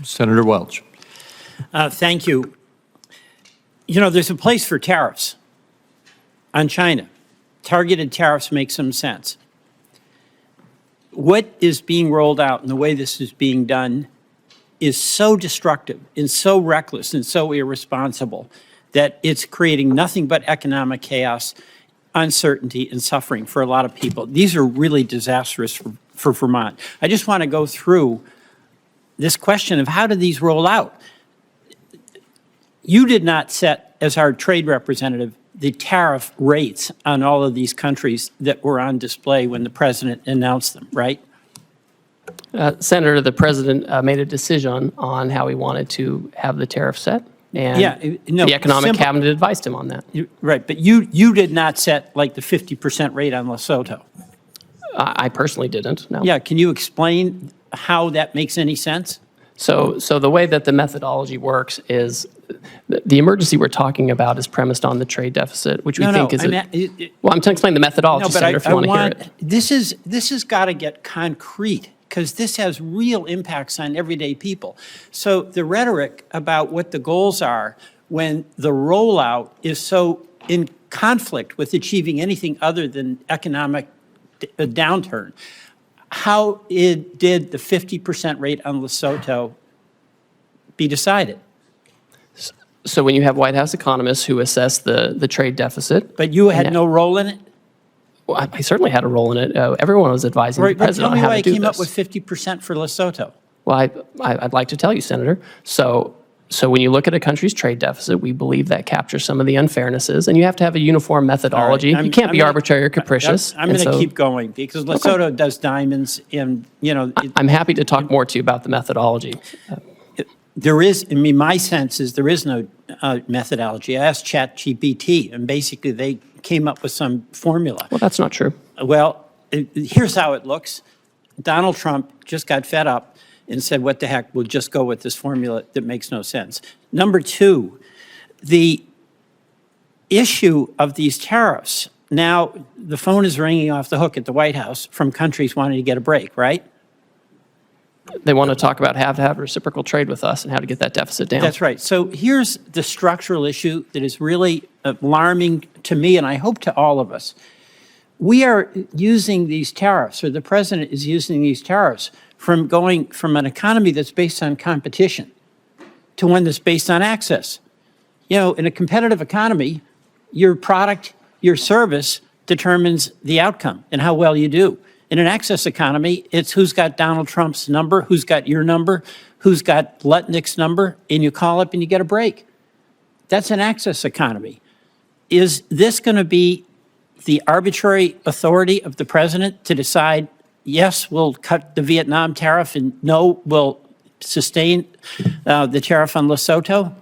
Senator Welch. Thank you. You know, there's a place for tariffs on China. Targeted tariffs make some sense. What is being rolled out and the way this is being done is so destructive and so reckless and so irresponsible that it's creating nothing but economic chaos, uncertainty, and suffering for a lot of people. These are really disastrous for Vermont. I just want to go through this question of how do these roll out? You did not set, as our trade representative, the tariff rates on all of these countries that were on display when the president announced them, right? Senator, the president made a decision on how he wanted to have the tariff set, and the economic cabinet advised him on that. Right, but you did not set like the 50% rate on Lesotho. I personally didn't, no. Yeah, can you explain how that makes any sense? So the way that the methodology works is the emergency we're talking about is premised on the trade deficit, which we think is well, I'm trying to explain the methodology, Senator, if you want to hear it. This has got to get concrete, because this has real impacts on everyday people. So the rhetoric about what the goals are when the rollout is so in conflict with achieving anything other than economic downturn, how did the 50% rate on Lesotho be decided? So when you have White House economists who assess the trade deficit. But you had no role in it? Well, I certainly had a role in it. Everyone was advising the president on how to do this. Tell me why I came up with 50% for Lesotho. Well, I'd like to tell you, Senator. So when you look at a country's trade deficit, we believe that captures some of the unfairnesses, and you have to have a uniform methodology. You can't be arbitrary or capricious. I'm going to keep going, because Lesotho does diamonds, and, you know. I'm happy to talk more to you about the methodology. There is, I mean, my sense is there is no methodology. I asked ChatGPT, and basically they came up with some formula. Well, that's not true. Well, here's how it looks. Donald Trump just got fed up and said, what the heck, we'll just go with this formula that makes no sense. Number two, the issue of these tariffs. Now, the phone is ringing off the hook at the White House from countries wanting to get a break, right? They want to talk about how to have reciprocal trade with us and how to get that deficit down. That's right. So here's the structural issue that is really alarming to me, and I hope to all of us. We are using these tariffs, or the president is using these tariffs, from going from an economy that's based on competition to one that's based on access. You know, in a competitive economy, your product, your service determines the outcome and how well you do. In an access economy, it's who's got Donald Trump's number, who's got your number, who's got Lutnick's number, and you call up and you get a break. That's an access economy. Is this going to be the arbitrary authority of the president to decide, yes, we'll cut the Vietnam tariff, and no, we'll sustain the tariff on Lesotho?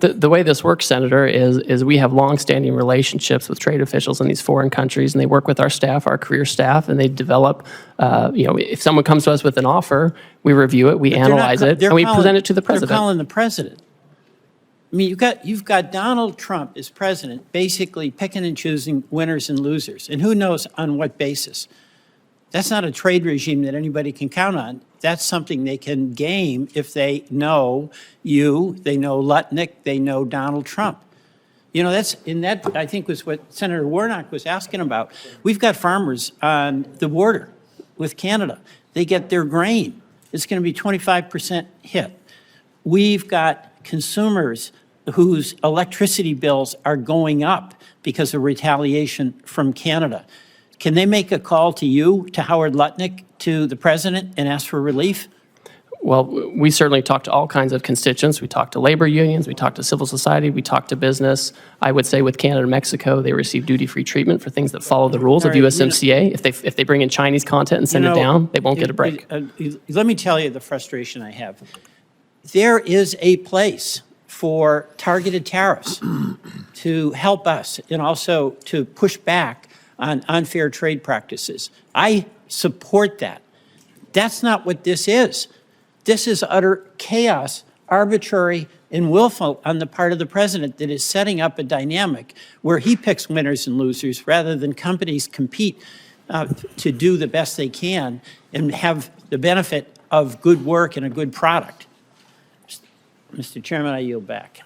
The way this works, Senator, is we have longstanding relationships with trade officials in these foreign countries, and they work with our staff, our career staff, and they develop, if someone comes to us with an offer, we review it, we analyze it, and we present it to the president. They're calling the president. I mean, you've got Donald Trump as president basically picking and choosing winners and losers, and who knows on what basis. That's not a trade regime that anybody can count on. That's something they can game if they know you, they know Lutnick, they know Donald Trump. You know, that I think was what Senator Warnock was asking about. We've got farmers on the border with Canada. They get their grain. It's going to be 25% hit. We've got consumers whose electricity bills are going up because of retaliation from Canada. Can they make a call to you, to Howard Lutnick, to the president, and ask for relief? Well, we certainly talk to all kinds of constituents. We talk to labor unions, we talk to civil society, we talk to business. I would say with Canada and Mexico, they receive duty-free treatment for things that follow the rules of USMCA. If they bring in Chinese content and send it down, they won't get a break. Let me tell you the frustration I have. There is a place for targeted tariffs to help us and also to push back on unfair trade practices. I support that. That's not what this is. This is utter chaos, arbitrary and willful on the part of the president that is setting up a dynamic where he picks winners and losers rather than companies compete to do the best they can and have the benefit of good work and a good product. Mr. Chairman, I yield back.